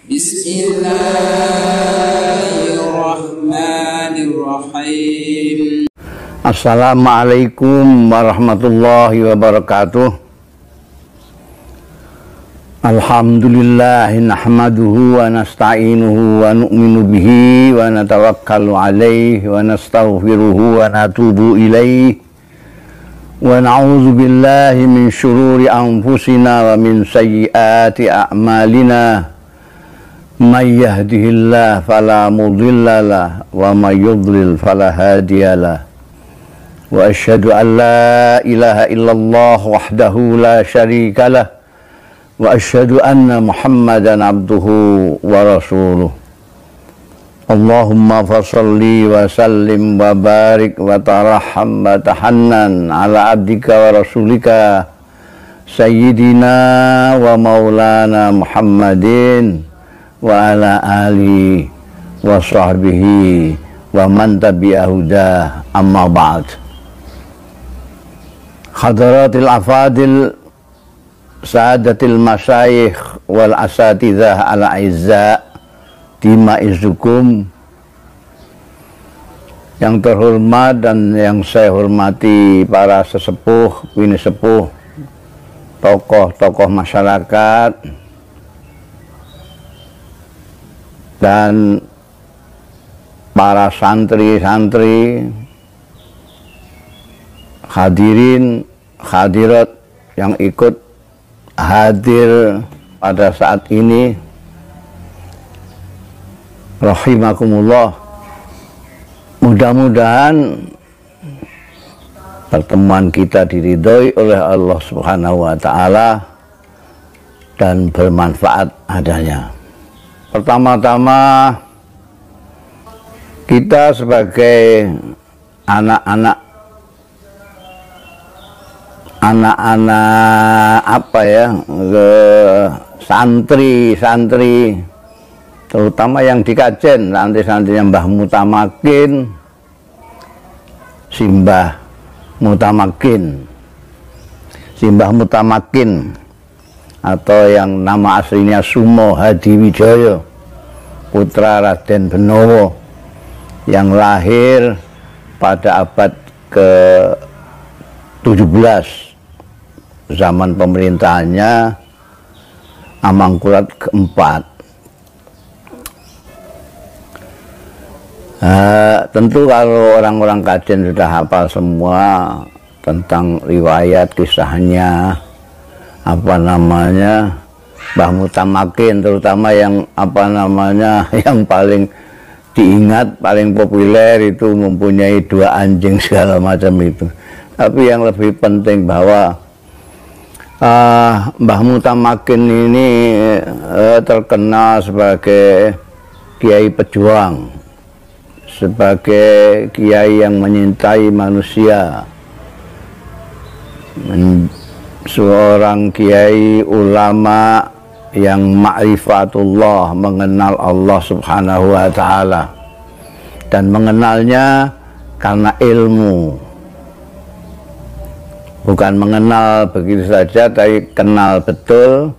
Bismillahirrahmanirrahim. Assalamualaikum warahmatullahi wabarakatuh. Alhamdulillahi nahmaduhu wa nasta'inuhu wa nu'minu bihi wa natawakkalu alaihi wa nastaghfiruhu wa natubu ilaihi wa na'udzu billahi min syururi anfusina wa min sayyiati a'malina. May yahdihillahu fala mudhillalah wa may yudlil fala hadiyalah. Wa asyhadu an la ilaha illallah wahdahu la syarikalah wa asyhadu anna Muhammadan abduhu wa rasuluh. Allahumma fasholli wa sallim wa barik wa tarahham wa tahannan ala abdika wa rasulika sayyidina wa maulana Muhammadin wa ala alihi wa sahbihi wa man tabi'ahudah, amma ba'd. Hadaratil afadil sa'adatil masyayikh wal asatidzah al a'izza dimaizukum, yang terhormat dan yang saya hormati para sesepuh, bini sepuh, tokoh-tokoh masyarakat, dan para santri-santri, hadirin hadirat yang ikut hadir pada saat ini, rahimakumullah. Mudah-mudahan pertemuan kita diridhoi oleh Allah Subhanahu wa Ta'ala dan bermanfaat adanya. Pertama-tama, kita sebagai anak-anak santri-santri, terutama yang di Kajen, santri-santri yang Mbah Mutamakin, Simbah Mutamakin, atau yang nama aslinya Sumo Hadiwijaya, putra Raden Benowo, yang lahir pada abad ke-17 zaman pemerintahannya Amangkurat keempat. Tentu kalau orang-orang Kajen sudah hafal semua tentang riwayat kisahnya, Mbah Mutamakin, terutama yang yang paling diingat, paling populer itu mempunyai 2 anjing segala macam itu. Tapi yang lebih penting bahwa Mbah Mutamakin ini terkenal sebagai kiai pejuang, sebagai kiai yang menyintai manusia, seorang kiai ulama yang ma'rifatullah, mengenal Allah Subhanahu wa Ta'ala, dan mengenalnya karena ilmu, bukan mengenal begitu saja, tapi kenal betul,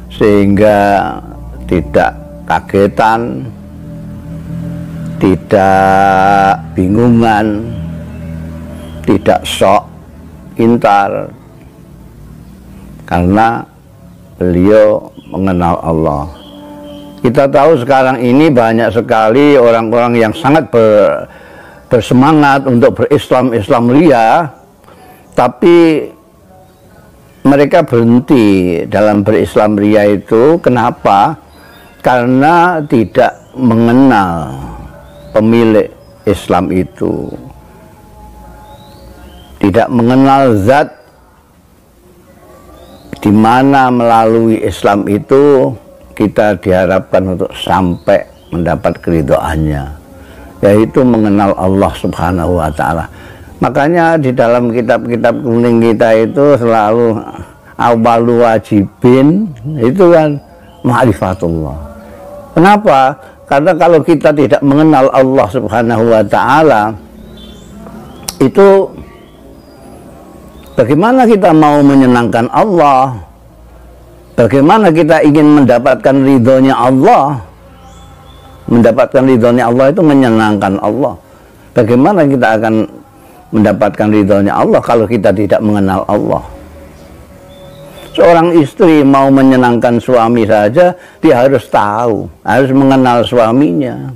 sehingga tidak kagetan, tidak bingungan, tidak sok intar, karena beliau mengenal Allah. Kita tahu sekarang ini banyak sekali orang-orang yang sangat bersemangat untuk berislam ria, tapi mereka berhenti dalam berislam ria itu. Kenapa? Karena tidak mengenal pemilik Islam itu, tidak mengenal zat di mana melalui Islam itu kita diharapkan untuk sampai mendapat keridhaannya, yaitu mengenal Allah Subhanahu wa Ta'ala. Makanya di dalam kitab-kitab kuning kita itu selalu awwalu wajibin itu kan ma'rifatullah. Kenapa? Karena kalau kita tidak mengenal Allah Subhanahu wa Ta'ala, itu bagaimana kita mau menyenangkan Allah? Bagaimana kita ingin mendapatkan ridhonya Allah? Mendapatkan ridhonya Allah itu menyenangkan Allah. Bagaimana kita akan mendapatkan ridhonya Allah kalau kita tidak mengenal Allah? Seorang istri mau menyenangkan suami saja, dia harus tahu, harus mengenal suaminya.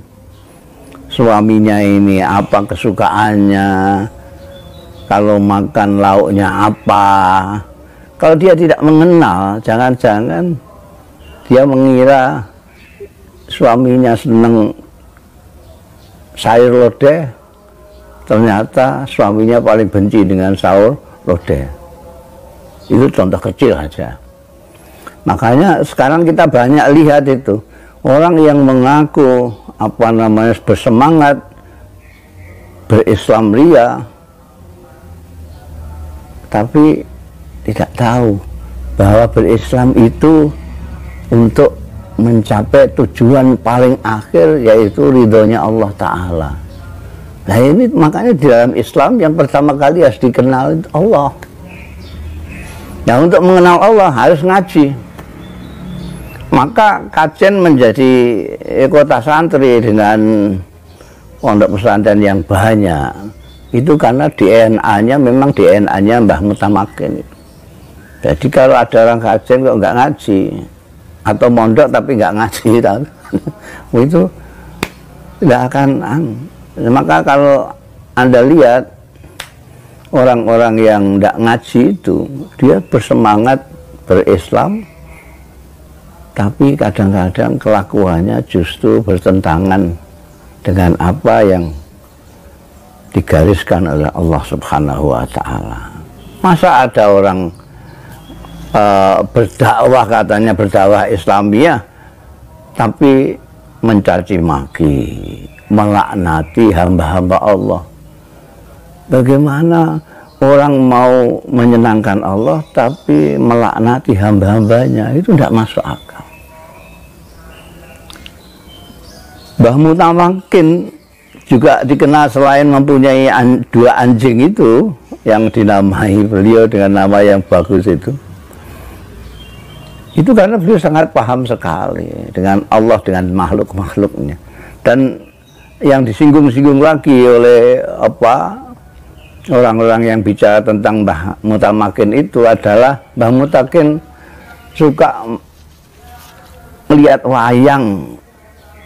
Suaminya ini apa kesukaannya, kalau makan lauknya apa. Kalau dia tidak mengenal, jangan-jangan dia mengira suaminya senang sayur lodeh, ternyata suaminya paling benci dengan sayur lodeh. Itu contoh kecil aja. Makanya sekarang kita banyak lihat itu orang yang mengaku bersemangat berislam ria, tapi tidak tahu bahwa berislam itu untuk mencapai tujuan paling akhir, yaitu ridhonya Allah Ta'ala. Nah ini makanya di dalam Islam yang pertama kali harus dikenal Allah. Nah untuk mengenal Allah harus ngaji. Maka Kajen menjadi kota santri dengan pondok pesantren yang banyak. Itu karena DNA-nya memang DNA-nya Mbah Mutamakin. Jadi kalau ada orang Kajen kok nggak ngaji, atau mondok tapi nggak ngaji, itu tidak akan. Maka kalau Anda lihat orang-orang yang tidak ngaji itu, dia bersemangat berislam, tapi kadang-kadang kelakuannya justru bertentangan dengan apa yang digariskan oleh Allah Subhanahu wa Ta'ala. Masa ada orang berdakwah, katanya berdakwah Islamiyah, tapi mencaci maki, melaknati hamba-hamba Allah. Bagaimana orang mau menyenangkan Allah tapi melaknati hamba-hambanya? Itu tidak masuk akal. Mbah Mutamakin juga dikenal selain mempunyai dua anjing itu yang dinamai beliau dengan nama yang bagus itu karena beliau sangat paham sekali dengan Allah, dengan makhluk-makhluknya. Dan yang disinggung-singgung lagi oleh orang-orang yang bicara tentang Mbah Mutamakin itu adalah Mbah Mutamakin suka melihat wayang.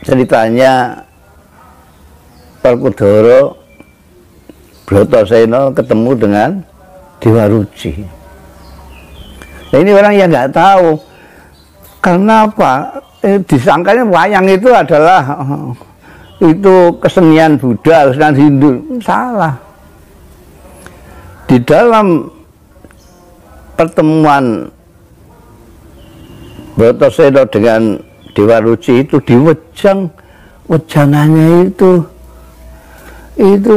Ceritanya Perkudoro Brotoseno ketemu dengan Dewa Ruci. Nah, ini orang yang nggak tahu. Karena apa? Disangkanya wayang itu adalah itu kesenian Buddha, kesenian Hindu. Salah. Di dalam pertemuan Brotoseno dengan Dewa Ruci itu di wejangannya itu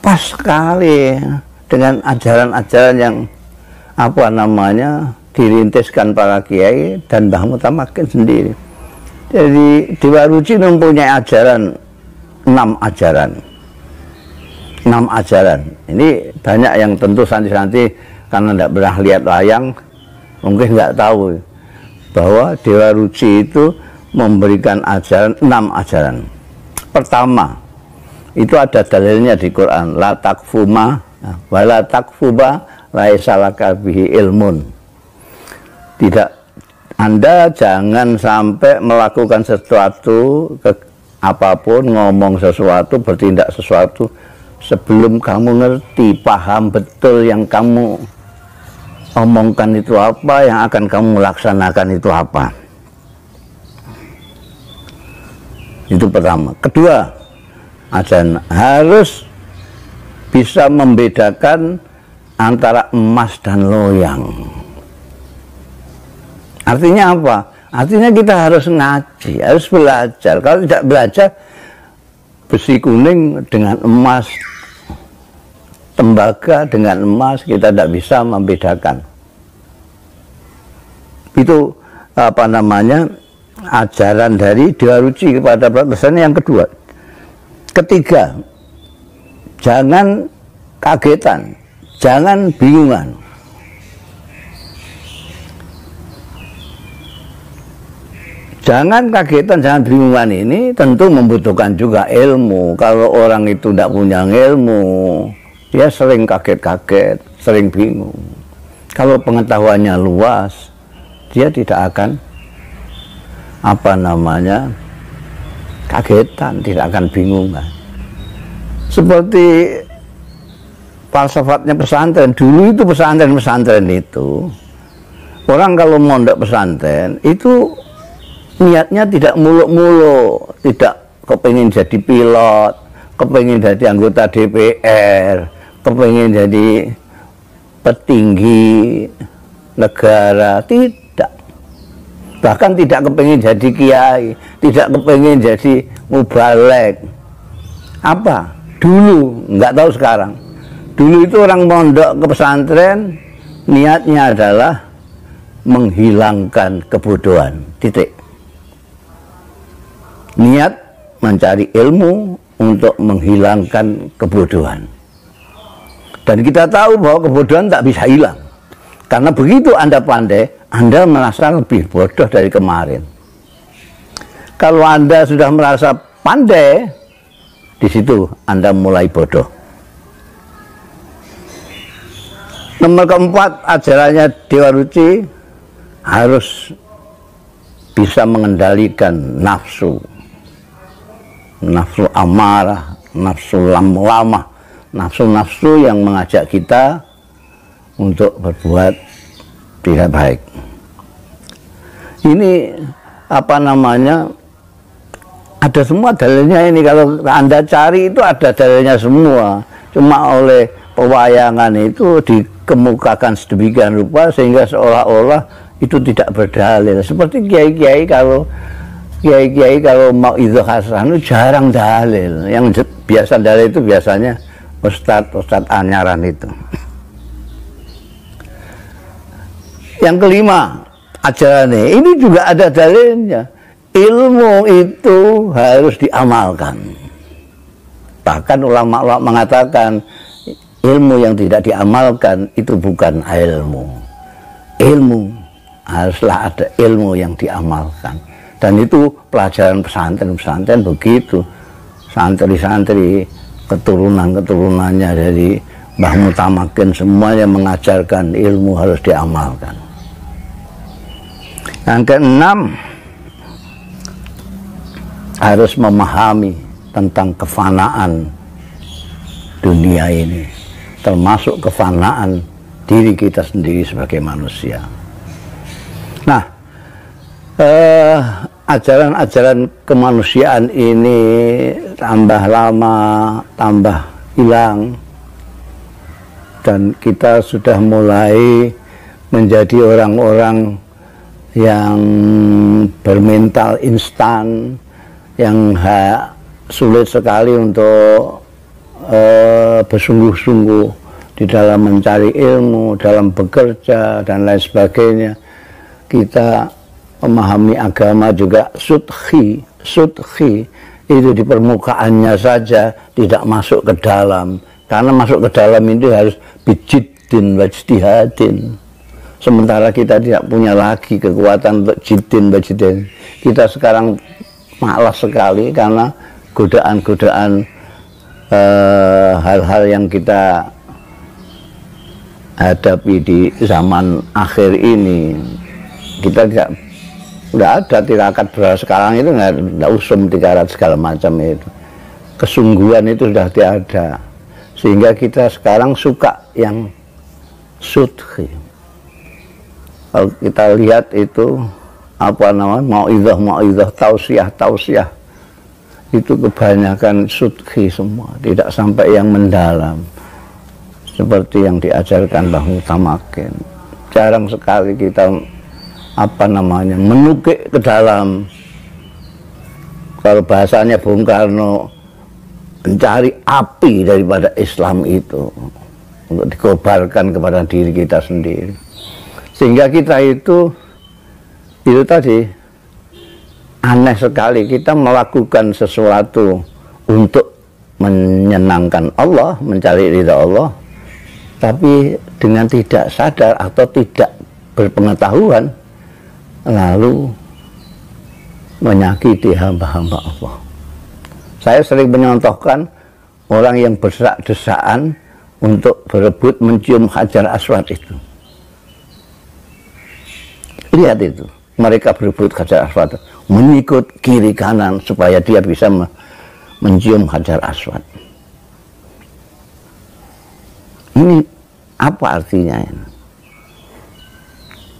pas sekali dengan ajaran-ajaran yang dirintiskan para kiai dan Mbah Mutamakin sendiri. Jadi Dewa Ruci mempunyai ajaran 6 ajaran. Ini banyak yang tentu santri-santri karena tidak pernah lihat wayang mungkin nggak tahu bahwa Dewa Ruci itu memberikan 6 ajaran. Pertama, itu ada dalilnya di Quran, la takfuma wa la takfuba laisa laka bihi ilmun. Tidak, Anda jangan sampai melakukan sesuatu apapun, ngomong sesuatu, bertindak sesuatu sebelum kamu ngerti, paham betul yang kamu omongkan itu apa, yang akan kamu laksanakan itu apa. Itu pertama. Kedua, ajaran harus bisa membedakan antara emas dan loyang. Artinya apa? Artinya kita harus ngaji, harus belajar. Kalau tidak belajar, besi kuning dengan emas, tembaga dengan emas, kita tidak bisa membedakan. Itu ajaran dari Dewa Ruci kepada Brotoseno yang kedua. Ketiga, jangan kagetan, jangan bingungan. Jangan kagetan, jangan bingungan, ini tentu membutuhkan juga ilmu. Kalau orang itu tidak punya ilmu, dia sering kaget-kaget, sering bingung. Kalau pengetahuannya luas, dia tidak akan kagetan, tidak akan bingungan. Seperti falsafatnya pesantren. Dulu itu pesantren itu, orang kalau mondok pesantren itu niatnya tidak muluk-muluk, tidak kepingin jadi pilot, kepingin jadi anggota DPR, kepingin jadi petinggi negara, tidak. Bahkan tidak kepingin jadi kiai, tidak kepingin jadi mubalek. Apa? Dulu, nggak tahu sekarang. Dulu itu orang mondok ke pesantren, niatnya adalah menghilangkan kebodohan, titik. Niat mencari ilmu untuk menghilangkan kebodohan. Dan kita tahu bahwa kebodohan tak bisa hilang. Karena begitu Anda pandai, Anda merasa lebih bodoh dari kemarin. Kalau Anda sudah merasa pandai, di situ Anda mulai bodoh. Nomor keempat, ajarannya Dewa Ruci harus bisa mengendalikan nafsu. Nafsu amarah, nafsu lama, nafsu-nafsu yang mengajak kita untuk berbuat tidak baik. Ini ada semua dalilnya ini. Kalau Anda cari itu ada dalilnya semua. Cuma oleh pewayangan itu dikemukakan sedemikian rupa sehingga seolah-olah itu tidak berdalil. Seperti kiai-kiai kalau mau itu hasanah jarang dalil. Yang biasa dalil itu biasanya ustadz anyaran itu. Yang kelima, ajarannya ini juga ada dalilnya. Ilmu itu harus diamalkan. Bahkan ulama mengatakan ilmu yang tidak diamalkan itu bukan ilmu. Ilmu haruslah ada ilmu yang diamalkan. Dan itu pelajaran pesantren begitu. Santri-santri, keturunan-keturunannya dari Mbah Mutamakin semuanya mengajarkan ilmu harus diamalkan. Yang keenam, harus memahami tentang kefanaan dunia ini, termasuk kefanaan diri kita sendiri sebagai manusia. Nah, ajaran-ajaran kemanusiaan ini tambah lama, tambah hilang, dan kita sudah mulai menjadi orang-orang yang bermental instan, yang sulit sekali untuk bersungguh-sungguh di dalam mencari ilmu, dalam bekerja dan lain sebagainya. Kita memahami agama juga sudhi itu di permukaannya saja, tidak masuk ke dalam. Karena masuk ke dalam itu harus bijiddin wajtihadin. Sementara kita tidak punya lagi kekuatan untuk jiddin wajtihadin. Kita sekarang malas sekali karena godaan-godaan hal-hal yang kita hadapi di zaman akhir ini. Kita tidak ada tirakat beras sekarang itu, nggak usum tikarat segala macam itu. Kesungguhan itu sudah tiada, sehingga kita sekarang suka yang sudhi. Kalau kita lihat itu mau'izah, tausiah itu kebanyakan sudhi semua, tidak sampai yang mendalam seperti yang diajarkan Mbah Mutamakin. Jarang sekali kita menukik ke dalam. Kalau bahasanya Bung Karno, mencari api daripada Islam itu untuk dikobarkan kepada diri kita sendiri, sehingga kita itu tadi aneh sekali. Kita melakukan sesuatu untuk menyenangkan Allah, mencari ridha Allah, tapi dengan tidak sadar atau tidak berpengetahuan, lalu menyakiti hamba-hamba Allah. Saya sering menyontohkan orang yang berdesak-desakan untuk berebut mencium Hajar Aswad itu. Lihat itu, mereka berebut Hajar Aswad, menyikut kiri kanan supaya dia bisa mencium Hajar Aswad. Ini apa artinya?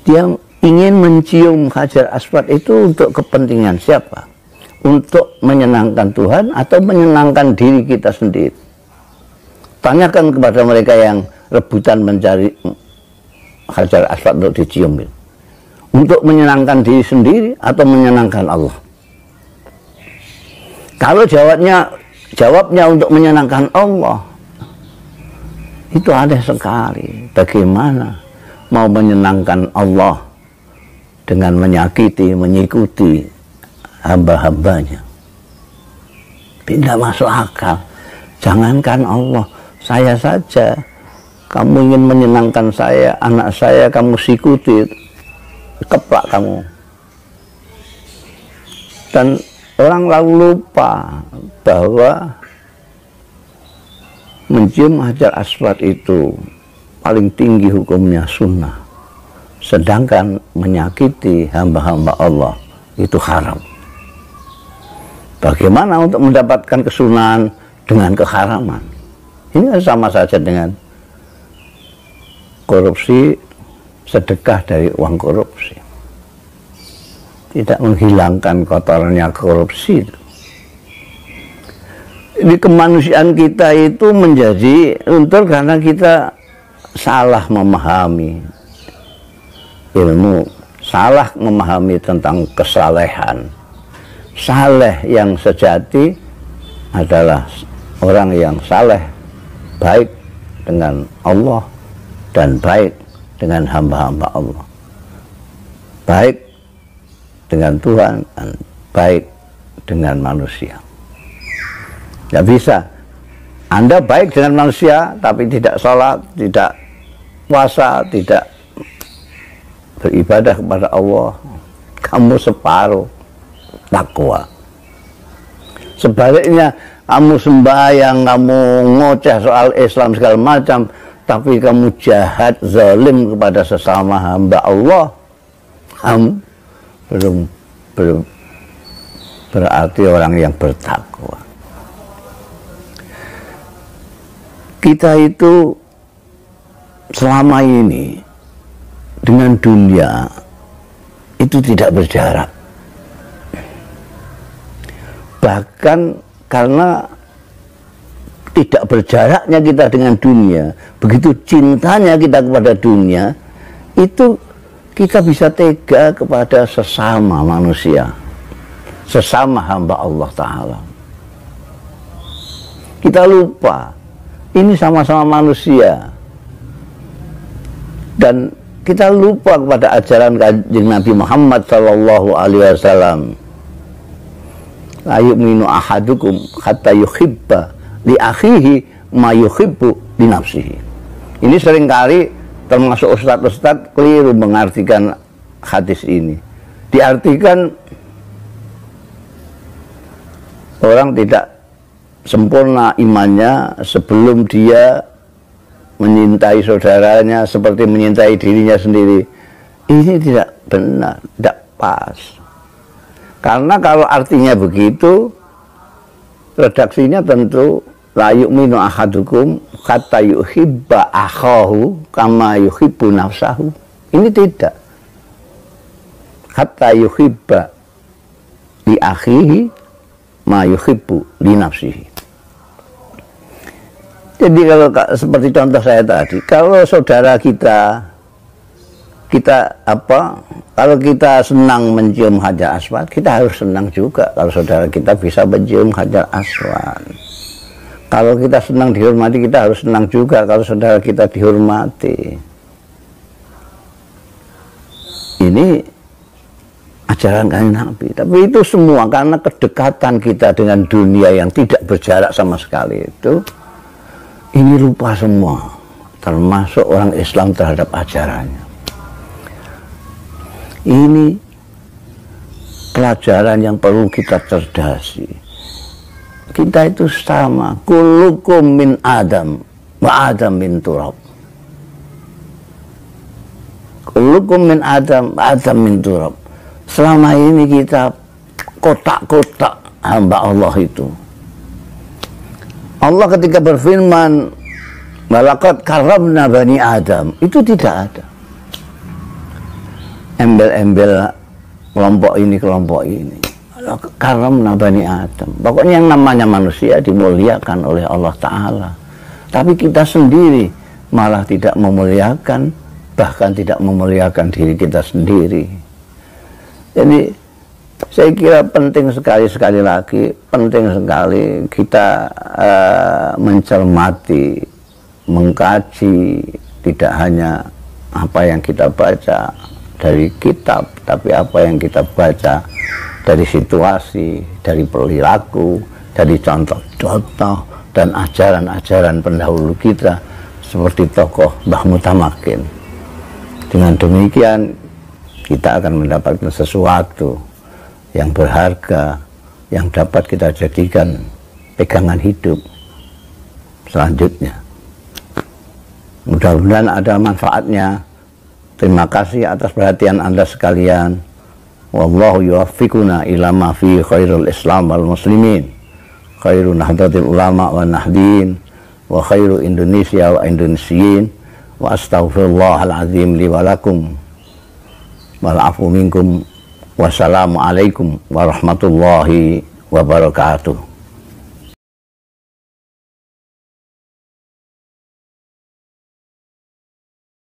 Dia ingin mencium Hajar Aswad itu untuk kepentingan siapa? Untuk menyenangkan Tuhan atau menyenangkan diri kita sendiri? Tanyakan kepada mereka yang rebutan mencari Hajar Aswad untuk dicium. Untuk menyenangkan diri sendiri atau menyenangkan Allah? Kalau jawabnya untuk menyenangkan Allah, itu aneh sekali. Bagaimana mau menyenangkan Allah dengan menyakiti, mengikuti hamba-hambanya? Tidak masuk akal. Jangankan Allah, saya saja, kamu ingin menyenangkan saya, anak saya kamu sikuti, keplak kamu. Dan orang lalu lupa bahwa mencium Hajar Aswad itu paling tinggi hukumnya sunnah, sedangkan menyakiti hamba-hamba Allah itu haram. Bagaimana untuk mendapatkan kesunahan dengan keharaman? Ini sama saja dengan korupsi, sedekah dari uang korupsi. Tidak menghilangkan kotorannya korupsi. Di kemanusiaan kita itu menjadi luntur karena kita salah memahami ilmu, salah memahami tentang kesalehan. Saleh yang sejati adalah orang yang saleh, baik dengan Allah dan baik dengan hamba-hamba Allah, baik dengan Tuhan dan baik dengan manusia. Tidak bisa Anda baik dengan manusia tapi tidak sholat, tidak puasa, tidak beribadah kepada Allah, kamu separuh takwa. Sebaliknya, kamu sembahyang, kamu ngoceh soal Islam segala macam, tapi kamu jahat, zalim kepada sesama hamba Allah, kamu belum berarti orang yang bertakwa. Kita itu selama ini dengan dunia itu tidak berjarak. Bahkan karena tidak berjaraknya kita dengan dunia, begitu cintanya kita kepada dunia, itu kita bisa tega kepada sesama manusia, sesama hamba Allah Ta'ala. Kita lupa, ini sama-sama manusia. Dan kita lupa kepada ajaran Kanjeng Nabi Muhammad SAW. La yu'minu ahadukum hatta yuhibba li akhihi ma yuhibbu li nafsihi. Ini seringkali termasuk ustadz-ustadz keliru mengartikan hadis ini. Diartikan orang tidak sempurna imannya sebelum dia menyintai saudaranya seperti menyintai dirinya sendiri. Ini tidak benar, tidak pas. Karena kalau artinya begitu, redaksinya tentu la yu'minu ahadukum hatta yuhibba akhahu kama yuhibbu nafsahu. Ini tidak. Hatta yuhibba li akhihi ma yuhibbu li nafsihi. Jadi kalau seperti contoh saya tadi, kalau saudara kita kalau kita senang mencium Hajar Aswad, kita harus senang juga kalau saudara kita bisa mencium Hajar Aswad. Kalau kita senang dihormati, kita harus senang juga kalau saudara kita dihormati. Ini ajaran Kanjeng Nabi. Tapi itu semua karena kedekatan kita dengan dunia yang tidak berjarak sama sekali itu, ini lupa semua, termasuk orang Islam terhadap ajarannya. Ini pelajaran yang perlu kita cerdasi. Kita itu sama, kullukum min Adam wa Adam min turab. Kullukum min Adam wa Adam min turab. Selama ini kita kotak-kotak hamba Allah itu. Allah ketika berfirman, walaqad karramna bani Adam, itu tidak ada embel-embel kelompok ini kelompok ini. Karramna bani Adam, pokoknya yang namanya manusia dimuliakan oleh Allah Ta'ala. Tapi kita sendiri malah tidak memuliakan, bahkan tidak memuliakan diri kita sendiri. Jadi saya kira penting sekali lagi, penting sekali kita mencermati, mengkaji tidak hanya apa yang kita baca dari kitab, tapi apa yang kita baca dari situasi, dari perilaku, dari contoh-contoh dan ajaran-ajaran pendahulu kita seperti tokoh Mbah Mutamakin. Dengan demikian kita akan mendapatkan sesuatu yang berharga, yang dapat kita jadikan pegangan hidup selanjutnya. Mudah-mudahan ada manfaatnya. Terima kasih atas perhatian Anda sekalian. Wallahu yuwaffiquna ila ma fi khairul Islam wal muslimin, khairu nahdlatil ulama wa nahdin, wa khairu Indonesia wa Indonesiin, wa astaghfirullahal azim li wa lakum wal afu minkum. Wassalamualaikum warahmatullahi wabarakatuh.